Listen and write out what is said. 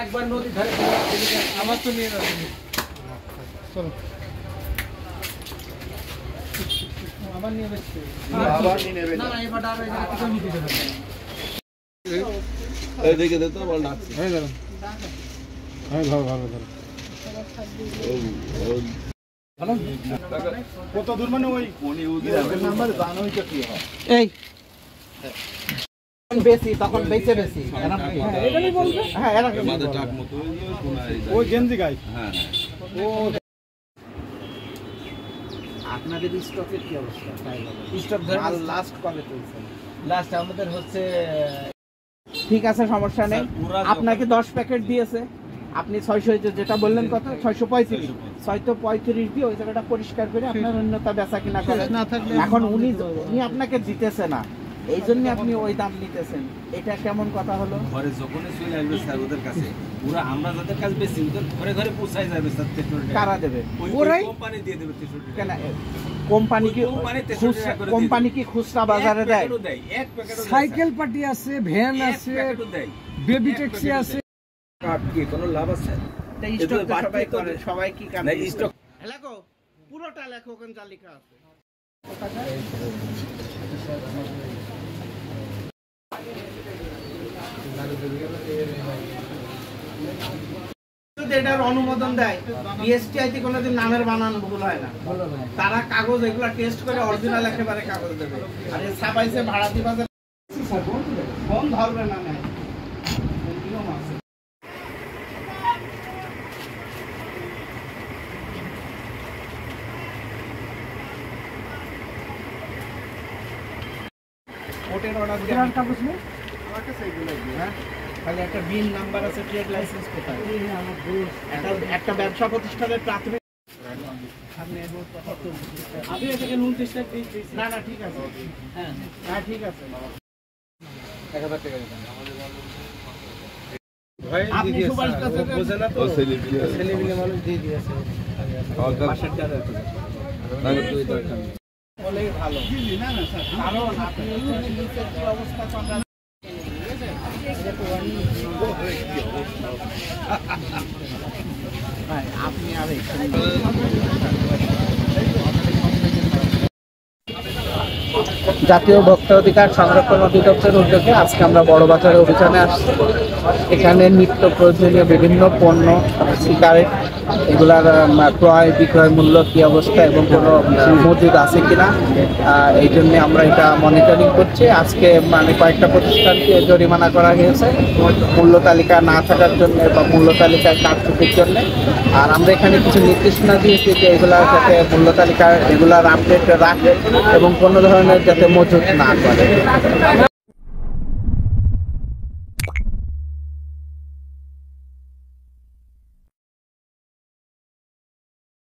একবার নদী ধারে আমার তো নিয়ে যাবে চলো আবার নিয়ে যাচ্ছে আবার নিয়ে নেবে না এবার আর কিছু নিতে দেবে এই দেখে দে তো বল ডাকছে হয়ে গেল হ্যাঁ ভালো ভালো ভালো কত দূর মানে ওই কোনি উদি নাম্বার জানোই তো কি হয় এই বেশি তখন বেঁচে বেশি এটাই বলবে হ্যাঁ এরা আমাদের টাক মতো ওই গেঞ্জি গাই হ্যাঁ ও আপনাদের স্টকের কি অবস্থা স্টক মাল লাস্ট কবে চলছে লাস্ট আমাদের হচ্ছে ঠিক আছে সমস্যা নেই আপনাকে 10 প্যাকেট দিয়েছে আপনি 600 যেটা বললেন কত 635 দিয়ে ওই জায়গাটা পরিষ্কার করে আপনার অন্যতা বেচা কিনা করেন এখন উনি আপনাকে দিতেছে না এই জন্য আপনি ওই দাম নিতেছেন এটা কেমন কথা হলো ঘরে যখনই চলে আসবে স্যার ওদের কাছে পুরো আমরা যাদের কাছে বেশি ওদের ঘরে ঘরে পৌঁছায় যাবে স্যার 63 কারা দেবে ওরাই কোম্পানি দিয়ে দেবে 63 কেন কোম্পানি কি খুচরা বাজারে দেয় এক প্যাকেট সাইকেল পার্টি আছে ভ্যান আছে বেবি ট্যাক্সি আছে কাট কি কোনো লাভ আছে এটা স্টক সবাই করে সবাই কি কাটে না স্টক লেখো পুরোটা লেখো কোন তালিকা আছে এটার অনুমোদন দেয় বিএসটিআইতে কোনোদিন নামের বানান ভুল হয় না তারা কাগজ এগুলা টেস্ট করে অরিজিনাল একেবারে কাগজ দেবে আর এই ছাপাইছে ভাড়া দিবা ফোন ধরবে না নাই নিয়ম আছে ওটের অর্ডার দেওয়ার কাগজ নেই আমার কাছে এগুলো হ্যাঁ খালি একটা বিল নাম্বার আছে ট্রেড লাইসেন্স কোথায় একটা ব্যবসা প্রতিষ্ঠানের প্রাথমিক আপনি এটাকে 29 টাকা দিয়েছি না না ঠিক আছে হ্যাঁ হ্যাঁ ঠিক আছে 1000 টাকা দিবেন ভাই দিদি সুভাষ কাছে বোঝে না তো ছেলেবিলে মানুষ দিয়ে দিয়েছে পাশের টাকা তাহলে তুই দরকার বলেই ভালো না না স্যার কারণ আপনি নিচের যে অবস্থা আমরা আপনি আর জাতীয় ভোক্তা অধিকার সংরক্ষণ অধিদপ্তরের উদ্যোগে আজকে আমরা বড় বাজারে অভিযানে আসছি এখানে নিত্য প্রয়োজনীয় বিভিন্ন পণ্য সিগারেট এগুলার ক্রয় বিক্রয় মূল্য কী অবস্থা এবং কোনো মজুদ আছে কিনা এই জন্য আমরা এটা মনিটরিং করছি আজকে মানে কয়েকটা প্রতিষ্ঠানকে জরিমানা করা হয়েছে মূল্য তালিকা না থাকার জন্য বা মূল্য তালিকায় কারচুপির জন্য আর আমরা এখানে কিছু নির্দেশনা দিয়েছি যে এগুলা যাতে মূল্য তালিকা এগুলার আপডেট রাখে এবং কোনো ধরনের যাতে মজুদ না করে